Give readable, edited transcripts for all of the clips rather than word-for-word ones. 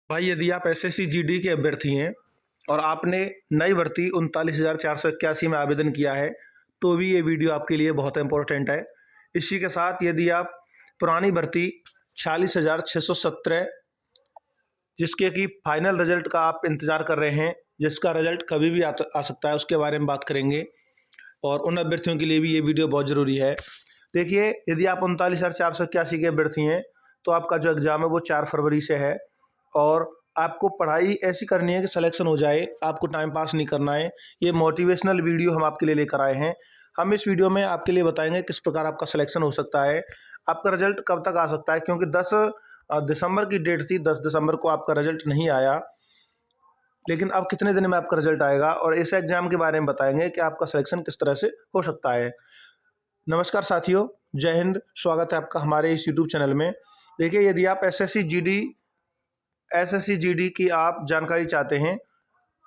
भाई यदि आप एसएससी जीडी के अभ्यर्थी हैं और आपने नई भर्ती 39,481 में आवेदन किया है तो भी ये वीडियो आपके लिए बहुत इंपॉर्टेंट है। इसी के साथ यदि आप पुरानी भर्ती 46,617 जिसके कि फाइनल रिजल्ट का आप इंतज़ार कर रहे हैं, जिसका रिजल्ट कभी भी आ सकता है, उसके बारे में बात करेंगे। और उन अभ्यर्थियों के लिए भी ये वीडियो बहुत ज़रूरी है। देखिए, यदि आप 39,481 के अभ्यर्थी हैं तो आपका जो एग्ज़ाम है वो 4 फरवरी से है और आपको पढ़ाई ऐसी करनी है कि सिलेक्शन हो जाए, आपको टाइम पास नहीं करना है। ये मोटिवेशनल वीडियो हम आपके लिए लेकर आए हैं। हम इस वीडियो में आपके लिए बताएंगे किस प्रकार आपका सिलेक्शन हो सकता है, आपका रिजल्ट कब तक आ सकता है, क्योंकि 10 दिसंबर की डेट थी। 10 दिसंबर को आपका रिजल्ट नहीं आया, लेकिन अब कितने दिन में आपका रिजल्ट आएगा और इस एग्ज़ाम के बारे में बताएंगे कि आपका सिलेक्शन किस तरह से हो सकता है। नमस्कार साथियों, जय हिंद। स्वागत है आपका हमारे इस यूट्यूब चैनल में। देखिए, यदि आप एसएससी जीडी की आप जानकारी चाहते हैं,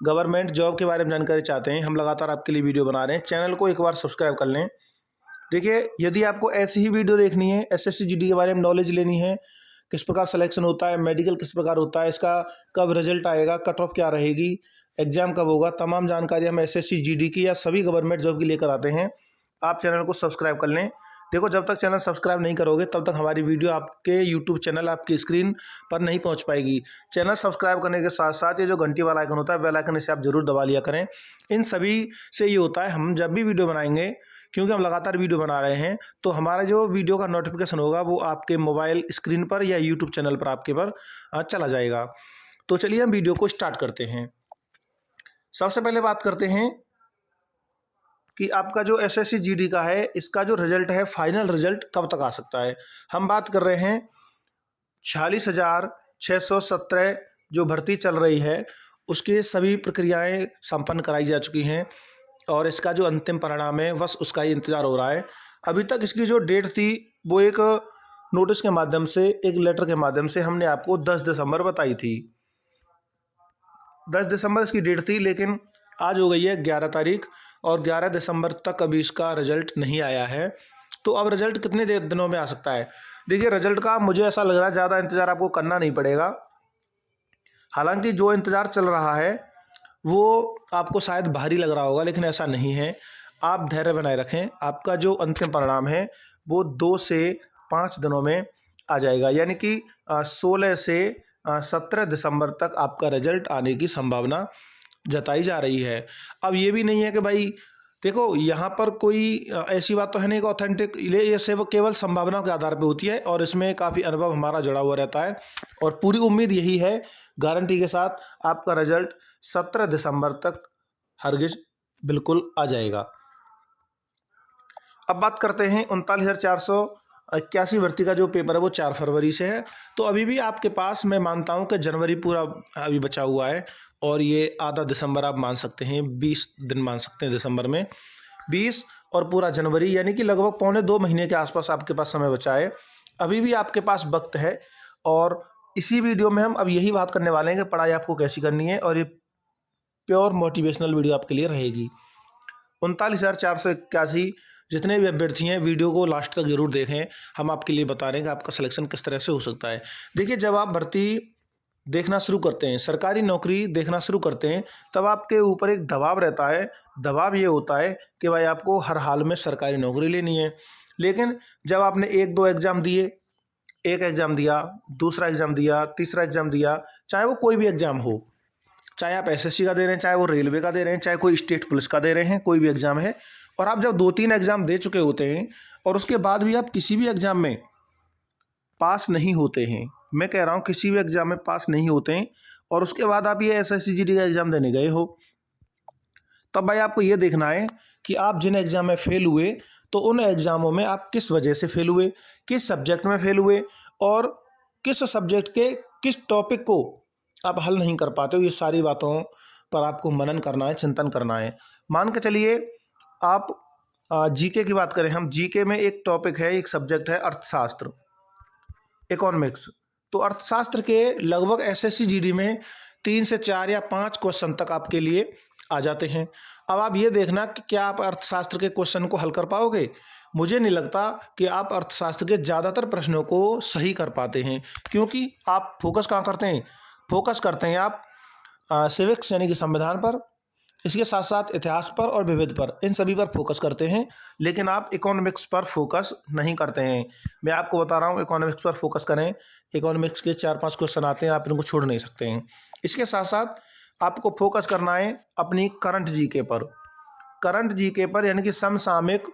गवर्नमेंट जॉब के बारे में जानकारी चाहते हैं, हम लगातार आपके लिए वीडियो बना रहे हैं। चैनल को एक बार सब्सक्राइब कर लें। देखिए, यदि आपको ऐसी ही वीडियो देखनी है, एसएससी जीडी के बारे में नॉलेज लेनी है, किस प्रकार सिलेक्शन होता है, मेडिकल किस प्रकार होता है, इसका कब रिजल्ट आएगा, कट ऑफ क्या रहेगी, एग्जाम कब होगा, तमाम जानकारी हम एसएससी जीडी की या सभी गवर्नमेंट जॉब की लेकर आते हैं। आप चैनल को सब्सक्राइब कर लें। देखो, जब तक चैनल सब्सक्राइब नहीं करोगे तब तक हमारी वीडियो आपके यूट्यूब चैनल, आपकी स्क्रीन पर नहीं पहुंच पाएगी। चैनल सब्सक्राइब करने के साथ साथ ये जो घंटी वाला आइकन होता है, बेल आइकन, इसे आप जरूर दबा लिया करें। इन सभी से ये होता है, हम जब भी वीडियो बनाएंगे, क्योंकि हम लगातार वीडियो बना रहे हैं, तो हमारा जो वीडियो का नोटिफिकेशन होगा वो आपके मोबाइल स्क्रीन पर या यूट्यूब चैनल पर आपके पर चला जाएगा। तो चलिए हम वीडियो को स्टार्ट करते हैं। सबसे पहले बात करते हैं कि आपका जो एसएससी जीडी का है, इसका जो रिजल्ट है, फाइनल रिजल्ट कब तक आ सकता है। हम बात कर रहे हैं 46,617 जो भर्ती चल रही है, उसकी सभी प्रक्रियाएं संपन्न कराई जा चुकी हैं और इसका जो अंतिम परिणाम है बस उसका ही इंतज़ार हो रहा है। अभी तक इसकी जो डेट थी वो एक नोटिस के माध्यम से, एक लेटर के माध्यम से हमने आपको 10 दिसंबर बताई थी। 10 दिसंबर इसकी डेट थी, लेकिन आज हो गई है 11 तारीख और 11 दिसंबर तक अभी इसका रिजल्ट नहीं आया है। तो अब रिजल्ट कितने दिनों में आ सकता है। देखिए, रिजल्ट का मुझे ऐसा लग रहा है ज़्यादा इंतज़ार आपको करना नहीं पड़ेगा। हालांकि जो इंतज़ार चल रहा है वो आपको शायद भारी लग रहा होगा, लेकिन ऐसा नहीं है। आप धैर्य बनाए रखें, आपका जो अंतिम परिणाम है वो 2 से 5 दिनों में आ जाएगा, यानी कि 16 से 17 दिसंबर तक आपका रिजल्ट आने की संभावना जताई जा रही है। अब ये भी नहीं है कि भाई, देखो, यहाँ पर कोई ऐसी बात तो है नहीं कि ऑथेंटिक, ये सिर्फ केवल संभावना के आधार पर होती है और इसमें काफ़ी अनुभव हमारा जुड़ा हुआ रहता है और पूरी उम्मीद यही है, गारंटी के साथ आपका रिजल्ट 17 दिसंबर तक हरगिज बिल्कुल आ जाएगा। अब बात करते हैं 39,481 भर्ती का जो पेपर है वो 4 फरवरी से है। तो अभी भी आपके पास, मैं मानता हूं कि जनवरी पूरा अभी बचा हुआ है और ये आधा दिसंबर आप मान सकते हैं, 20 दिन मान सकते हैं दिसंबर में, 20 और पूरा जनवरी, यानी कि लगभग पौने 2 महीने के आसपास आपके पास समय बचा है। अभी भी आपके पास वक्त है और इसी वीडियो में हम अब यही बात करने वाले हैं कि पढ़ाई आपको कैसी करनी है और ये प्योर मोटिवेशनल वीडियो आपके लिए रहेगी। 39,481 जितने भी अभ्यर्थी हैं, वीडियो को लास्ट तक जरूर देखें। हम आपके लिए बता रहे हैं कि आपका सिलेक्शन किस तरह से हो सकता है। देखिए, जब आप भर्ती देखना शुरू करते हैं, सरकारी नौकरी देखना शुरू करते हैं, तब आपके ऊपर एक दबाव रहता है। दबाव ये होता है कि भाई आपको हर हाल में सरकारी नौकरी लेनी है। लेकिन जब आपने 1-2 एग्जाम दिए, एक एग्जाम दिया, दूसरा एग्जाम दिया, तीसरा एग्जाम दिया, चाहे वो कोई भी एग्जाम हो, चाहे आप एसएससी का दे रहे हैं, चाहे वो रेलवे का दे रहे हैं, चाहे कोई स्टेट पुलिस का दे रहे हैं, कोई भी एग्जाम है, और आप जब 2-3 एग्जाम दे चुके होते हैं और उसके बाद भी आप किसी भी एग्जाम में पास नहीं होते हैं, मैं कह रहा हूँ किसी भी एग्जाम में पास नहीं होते हैं, और उसके बाद आप ये एसएससी जीडी का एग्जाम देने गए हो, तब भाई आपको ये देखना है कि आप जिन एग्जाम में फेल हुए, तो उन एग्जामों में आप किस वजह से फेल हुए, किस सब्जेक्ट में फेल हुए और किस सब्जेक्ट के किस टॉपिक को आप हल नहीं कर पाते हो। ये सारी बातों पर आपको मनन करना है, चिंतन करना है। मान के चलिए आप जीके की बात करें, हम जीके में एक टॉपिक है, एक सब्जेक्ट है अर्थशास्त्र, इकोनॉमिक्स। तो अर्थशास्त्र के लगभग एसएससी जीडी में 3 से 4 या 5 क्वेश्चन तक आपके लिए आ जाते हैं। अब आप ये देखना कि क्या आप अर्थशास्त्र के क्वेश्चन को हल कर पाओगे। मुझे नहीं लगता कि आप अर्थशास्त्र के ज़्यादातर प्रश्नों को सही कर पाते हैं, क्योंकि आप फोकस कहाँ करते हैं, फोकस करते हैं आप सिविक्स यानी कि संविधान पर, इसके साथ साथ इतिहास पर और विविध पर, इन सभी पर फोकस करते हैं, लेकिन आप इकोनॉमिक्स पर फोकस नहीं करते हैं। मैं आपको बता रहा हूँ इकोनॉमिक्स पर फोकस करें। इकोनॉमिक्स के 4-5 क्वेश्चन आते हैं, आप इनको छोड़ नहीं सकते हैं। इसके साथ साथ आपको फोकस करना है अपनी करंट जीके पर। करंट जीके पर यानी कि समसामयिक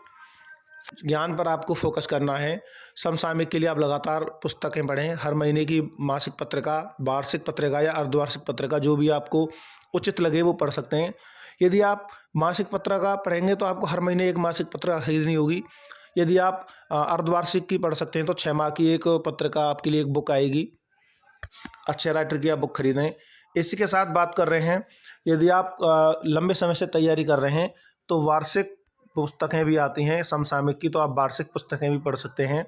ज्ञान पर आपको फोकस करना है। समसामयिक के लिए आप लगातार पुस्तकें पढ़ें। हर महीने की मासिक पत्रिका, वार्षिक पत्रिका या अर्धवार्षिक पत्रिका, जो भी आपको उचित लगे वो पढ़ सकते हैं। यदि आप मासिक पत्रिका पढ़ेंगे तो आपको हर महीने एक मासिक पत्रिका खरीदनी होगी। यदि आप अर्धवार्षिक की पढ़ सकते हैं तो 6 माह की एक पत्रिका आपके लिए एक बुक आएगी, अच्छे राइटर की आप बुक खरीदें। इसी के साथ बात कर रहे हैं, यदि आप लंबे समय से तैयारी कर रहे हैं तो वार्षिक पुस्तकें भी आती हैं समसामयिक की, तो आप वार्षिक पुस्तकें भी पढ़ सकते हैं।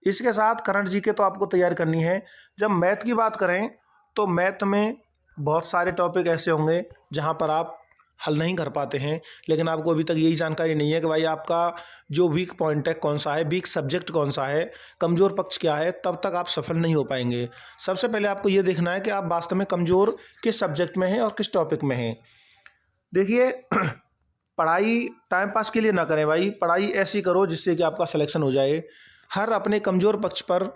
इसके साथ करंट जीके तो आपको तैयार करनी है। जब मैथ की बात करें तो मैथ में बहुत सारे टॉपिक ऐसे होंगे जहां पर आप हल नहीं कर पाते हैं, लेकिन आपको अभी तक यही जानकारी नहीं है कि भाई आपका जो वीक पॉइंट है कौन सा है, वीक सब्जेक्ट कौन सा है, कमज़ोर पक्ष क्या है, तब तक आप सफल नहीं हो पाएंगे। सबसे पहले आपको ये देखना है कि आप वास्तव में कमज़ोर किस सब्जेक्ट में हैं और किस टॉपिक में हैं। देखिए पढ़ाई टाइम पास के लिए ना करें भाई, पढ़ाई ऐसी करो जिससे कि आपका सिलेक्शन हो जाए। हर अपने कमज़ोर पक्ष पर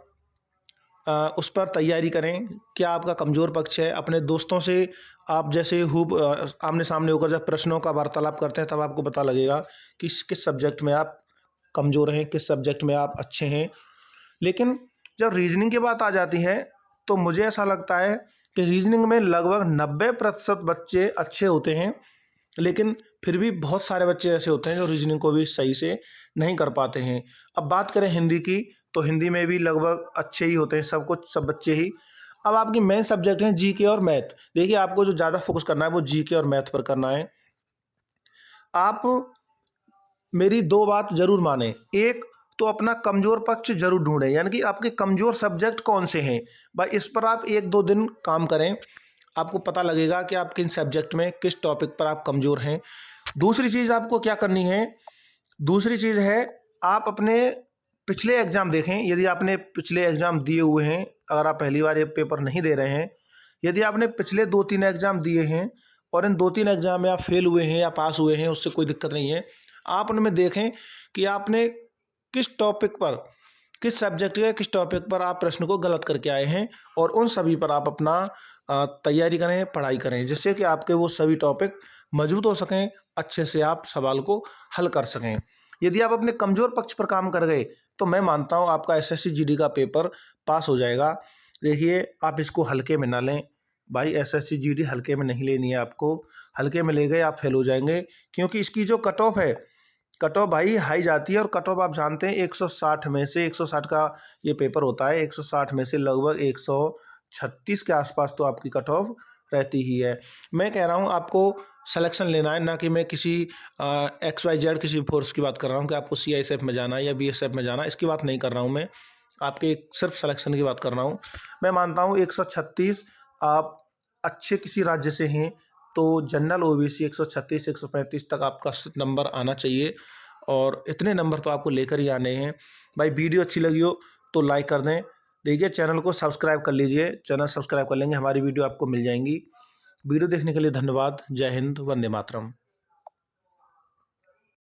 उस पर तैयारी करें। क्या आपका कमज़ोर पक्ष है, अपने दोस्तों से आप जैसे आमने सामने होकर जब प्रश्नों का वार्तालाप करते हैं तब आपको पता लगेगा कि किस सब्जेक्ट में आप कमज़ोर हैं, किस सब्जेक्ट में आप अच्छे हैं। लेकिन जब रीजनिंग की बात आ जाती है तो मुझे ऐसा लगता है कि रीजनिंग में लगभग 90% बच्चे अच्छे होते हैं, लेकिन फिर भी बहुत सारे बच्चे ऐसे होते हैं जो रीजनिंग को भी सही से नहीं कर पाते हैं। अब बात करें हिंदी की तो हिंदी में भी लगभग अच्छे ही होते हैं, सब बच्चे ही। अब आपकी मेन सब्जेक्ट हैं जीके और मैथ। देखिए आपको जो ज़्यादा फोकस करना है वो जीके और मैथ पर करना है। आप मेरी 2 बात जरूर माने। एक तो अपना कमज़ोर पक्ष जरूर ढूंढें, यानी कि आपके कमज़ोर सब्जेक्ट कौन से हैं भाई, इस पर आप 1-2 दिन काम करें, आपको पता लगेगा कि आप किन सब्जेक्ट में किस टॉपिक पर आप कमज़ोर हैं। दूसरी चीज़ आपको क्या करनी है, दूसरी चीज़ है आप अपने पिछले एग्ज़ाम देखें। यदि आपने पिछले एग्ज़ाम दिए हुए हैं, अगर आप पहली बार ये पेपर नहीं दे रहे हैं, यदि आपने पिछले 2-3 एग्ज़ाम दिए हैं और इन 2-3 एग्ज़ाम में आप फेल हुए हैं या पास हुए हैं, उससे कोई दिक्कत नहीं है। आप उनमें देखें कि आपने किस टॉपिक पर, किस सब्जेक्ट या किस टॉपिक पर आप प्रश्न को गलत करके आए हैं, और उन सभी पर आप अपना तैयारी करें, पढ़ाई करें, जिससे कि आपके वो सभी टॉपिक मजबूत हो सकें, अच्छे से आप सवाल को हल कर सकें। यदि आप अपने कमज़ोर पक्ष पर काम कर गए तो मैं मानता हूँ आपका एसएससी जीडी का पेपर पास हो जाएगा। देखिए आप इसको हल्के में ना लें भाई, एसएससी जीडी हल्के में नहीं लेनी है आपको। हल्के में ले गए आप फेल हो जाएंगे, क्योंकि इसकी जो कट ऑफ है, कट ऑफ भाई हाई जाती है। और कट ऑफ आप जानते हैं 160 में से, 160 का ये पेपर होता है, 160 में से लगभग 136 के आसपास तो आपकी कट ऑफ रहती ही है। मैं कह रहा हूँ आपको सिलेक्शन लेना है, ना कि मैं किसी XYZ किसी फोर्स की बात कर रहा हूँ कि आपको CISF में जाना है या BSF में जाना है, इसकी बात नहीं कर रहा हूँ मैं। आपके सिर्फ सिलेक्शन की बात कर रहा हूँ। मैं मानता हूँ 136 आप अच्छे किसी राज्य से हैं तो जनरल OBC 136-135 तक आपका नंबर आना चाहिए, और इतने नंबर तो आपको लेकर ही आने हैं भाई। वीडियो अच्छी लगी हो तो लाइक कर दें। देखिए चैनल को सब्सक्राइब कर लीजिए, चैनल सब्सक्राइब कर लेंगे, हमारी वीडियो आपको मिल जाएंगी। वीडियो देखने के लिए धन्यवाद। जय हिंद, वंदे मातरम।